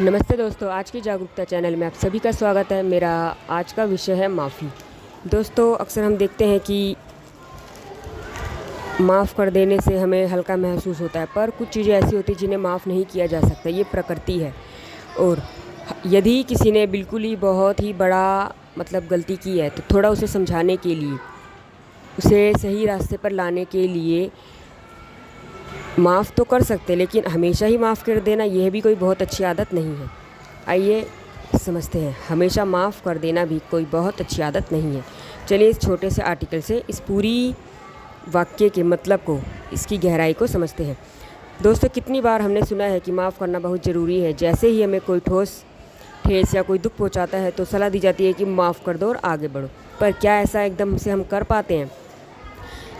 नमस्ते दोस्तों, आज की जागरूकता चैनल में आप सभी का स्वागत है। मेरा आज का विषय है माफ़ी। दोस्तों, अक्सर हम देखते हैं कि माफ़ कर देने से हमें हल्का महसूस होता है, पर कुछ चीज़ें ऐसी होती हैं जिन्हें माफ़ नहीं किया जा सकता। ये प्रकृति है। और यदि किसी ने बिल्कुल ही बहुत ही बड़ा गलती की है, तो थोड़ा उसे समझाने के लिए, उसे सही रास्ते पर लाने के लिए माफ़ तो कर सकते, लेकिन हमेशा ही माफ़ कर देना यह भी कोई बहुत अच्छी आदत नहीं है। आइए समझते हैं, हमेशा माफ़ कर देना भी कोई बहुत अच्छी आदत नहीं है। चलिए इस छोटे से आर्टिकल से इस पूरी वाक्य के मतलब को, इसकी गहराई को समझते हैं। दोस्तों, कितनी बार हमने सुना है कि माफ़ करना बहुत ज़रूरी है। जैसे ही हमें कोई ठेस या कोई दुख पहुंचाता है तो सलाह दी जाती है कि माफ़ कर दो और आगे बढ़ो। पर क्या ऐसा एकदम से हम कर पाते हैं?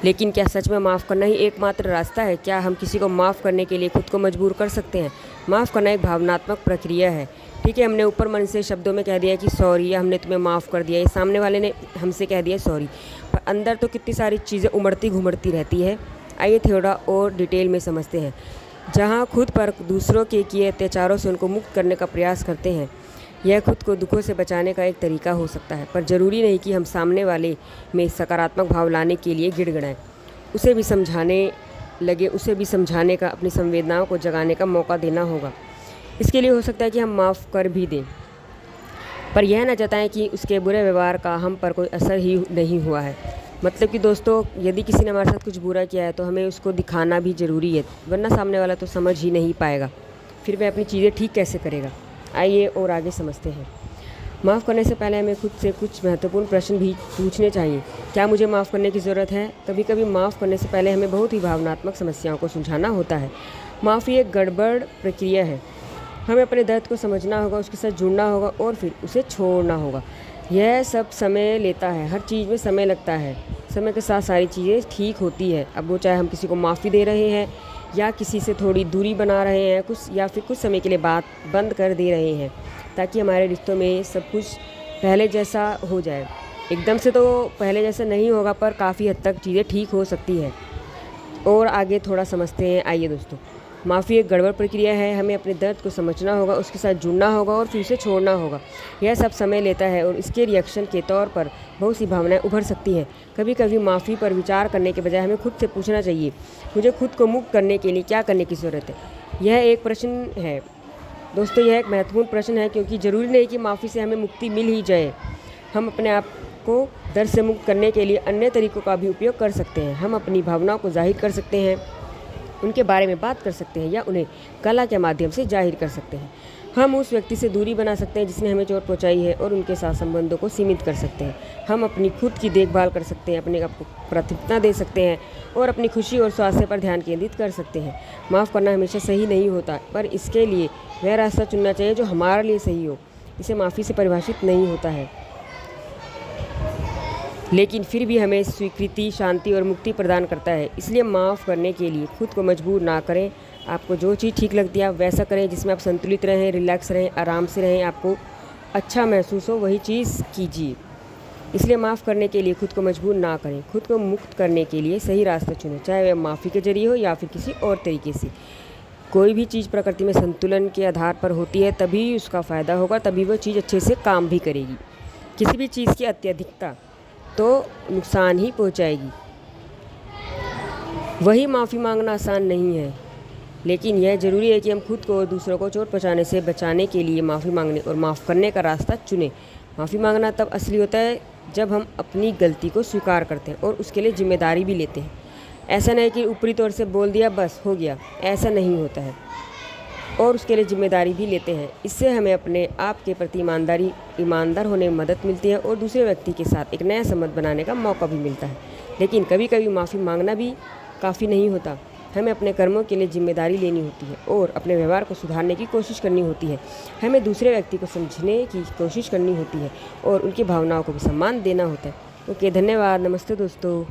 लेकिन क्या सच में माफ़ करना ही एकमात्र रास्ता है? क्या हम किसी को माफ़ करने के लिए खुद को मजबूर कर सकते हैं? माफ़ करना एक भावनात्मक प्रक्रिया है। ठीक है, हमने ऊपर मन से शब्दों में कह दिया कि सॉरी, या हमने तुम्हें माफ़ कर दिया, ये सामने वाले ने हमसे कह दिया सॉरी, पर अंदर तो कितनी सारी चीज़ें उमड़ती घुमड़ती रहती है। आइए थोड़ा और डिटेल में समझते हैं। जहाँ खुद पर दूसरों के किए अत्याचारों से उनको मुक्त करने का प्रयास करते हैं, यह खुद को दुखों से बचाने का एक तरीका हो सकता है। पर ज़रूरी नहीं कि हम सामने वाले में सकारात्मक भाव लाने के लिए गिड़गिड़ाएं। उसे भी समझाने का, अपनी संवेदनाओं को जगाने का मौका देना होगा। इसके लिए हो सकता है कि हम माफ़ कर भी दें, पर यह न जताएं कि उसके बुरे व्यवहार का हम पर कोई असर ही नहीं हुआ है। मतलब कि दोस्तों, यदि किसी ने हमारे साथ कुछ बुरा किया है तो हमें उसको दिखाना भी ज़रूरी है, वरना सामने वाला तो समझ ही नहीं पाएगा। फिर वह अपनी चीज़ें ठीक कैसे करेगा? आइए और आगे समझते हैं। माफ़ करने से पहले हमें खुद से कुछ महत्वपूर्ण प्रश्न भी पूछने चाहिए। क्या मुझे माफ़ करने की ज़रूरत है? कभी कभी माफ़ करने से पहले हमें बहुत ही भावनात्मक समस्याओं को सुलझाना होता है। माफ़ी एक गड़बड़ प्रक्रिया है। हमें अपने दर्द को समझना होगा, उसके साथ जुड़ना होगा और फिर उसे छोड़ना होगा। यह सब समय लेता है। हर चीज़ में समय लगता है। समय के साथ सारी चीज़ें ठीक होती है। अब वो चाहे हम किसी को माफ़ी दे रहे हैं, या किसी से थोड़ी दूरी बना रहे हैं या फिर कुछ समय के लिए बात बंद कर दे रहे हैं, ताकि हमारे रिश्तों में सब कुछ पहले जैसा हो जाए। एकदम से तो पहले जैसा नहीं होगा, पर काफ़ी हद तक चीज़ें ठीक हो सकती है। और आगे थोड़ा समझते हैं। आइए दोस्तों, माफ़ी एक गड़बड़ प्रक्रिया है। हमें अपने दर्द को समझना होगा, उसके साथ जुड़ना होगा और फिर उसे छोड़ना होगा। यह सब समय लेता है और इसके रिएक्शन के तौर पर बहुत सी भावनाएं उभर सकती हैं। कभी कभी माफ़ी पर विचार करने के बजाय हमें खुद से पूछना चाहिए, मुझे खुद को मुक्त करने के लिए क्या करने की ज़रूरत है? यह एक प्रश्न है दोस्तों, यह एक महत्वपूर्ण प्रश्न है, क्योंकि ज़रूरी नहीं कि माफ़ी से हमें मुक्ति मिल ही जाए। हम अपने आप को दर्द से मुक्त करने के लिए अन्य तरीकों का भी उपयोग कर सकते हैं। हम अपनी भावनाओं को जाहिर कर सकते हैं, उनके बारे में बात कर सकते हैं, या उन्हें कला के माध्यम से जाहिर कर सकते हैं। हम उस व्यक्ति से दूरी बना सकते हैं जिसने हमें चोट पहुंचाई है, और उनके साथ संबंधों को सीमित कर सकते हैं। हम अपनी खुद की देखभाल कर सकते हैं, अपने आप को प्राथमिकता दे सकते हैं और अपनी खुशी और स्वास्थ्य पर ध्यान केंद्रित कर सकते हैं। माफ़ करना हमेशा सही नहीं होता, पर इसके लिए वह रास्ता चुनना चाहिए जो हमारे लिए सही हो। इसे माफ़ी से परिभाषित नहीं होता है, लेकिन फिर भी हमें स्वीकृति, शांति और मुक्ति प्रदान करता है। इसलिए माफ़ करने के लिए खुद को मजबूर ना करें। आपको जो चीज़ ठीक लगती है आप वैसा करें, जिसमें आप संतुलित रहें, रिलैक्स रहें, आराम से रहें, आपको अच्छा महसूस हो, वही चीज़ कीजिए। इसलिए माफ़ करने के लिए खुद को मजबूर ना करें। खुद को मुक्त करने के लिए सही रास्ता चुनें, चाहे वह माफ़ी के जरिए हो या फिर किसी और तरीके से। कोई भी चीज़ प्रकृति में संतुलन के आधार पर होती है, तभी उसका फ़ायदा होगा, तभी वह चीज़ अच्छे से काम भी करेगी। किसी भी चीज़ की अत्यधिकता तो नुकसान ही पहुंचाएगी। वही माफ़ी मांगना आसान नहीं है, लेकिन यह ज़रूरी है कि हम खुद को और दूसरों को चोट पहुंचाने से बचाने के लिए माफ़ी मांगने और माफ़ करने का रास्ता चुनें। माफ़ी मांगना तब असली होता है जब हम अपनी गलती को स्वीकार करते हैं और उसके लिए जिम्मेदारी भी लेते हैं। ऐसा नहीं कि ऊपरी तौर से बोल दिया बस हो गया, ऐसा नहीं होता है, और उसके लिए जिम्मेदारी भी लेते हैं। इससे हमें अपने आप के प्रति ईमानदार होने में मदद मिलती है और दूसरे व्यक्ति के साथ एक नया संबंध बनाने का मौका भी मिलता है। लेकिन कभी कभी माफ़ी मांगना भी काफ़ी नहीं होता। हमें अपने कर्मों के लिए जिम्मेदारी लेनी होती है और अपने व्यवहार को सुधारने की कोशिश करनी होती है। हमें दूसरे व्यक्ति को समझने की कोशिश करनी होती है और उनकी भावनाओं को भी सम्मान देना होता है। ओके, धन्यवाद। नमस्ते दोस्तों।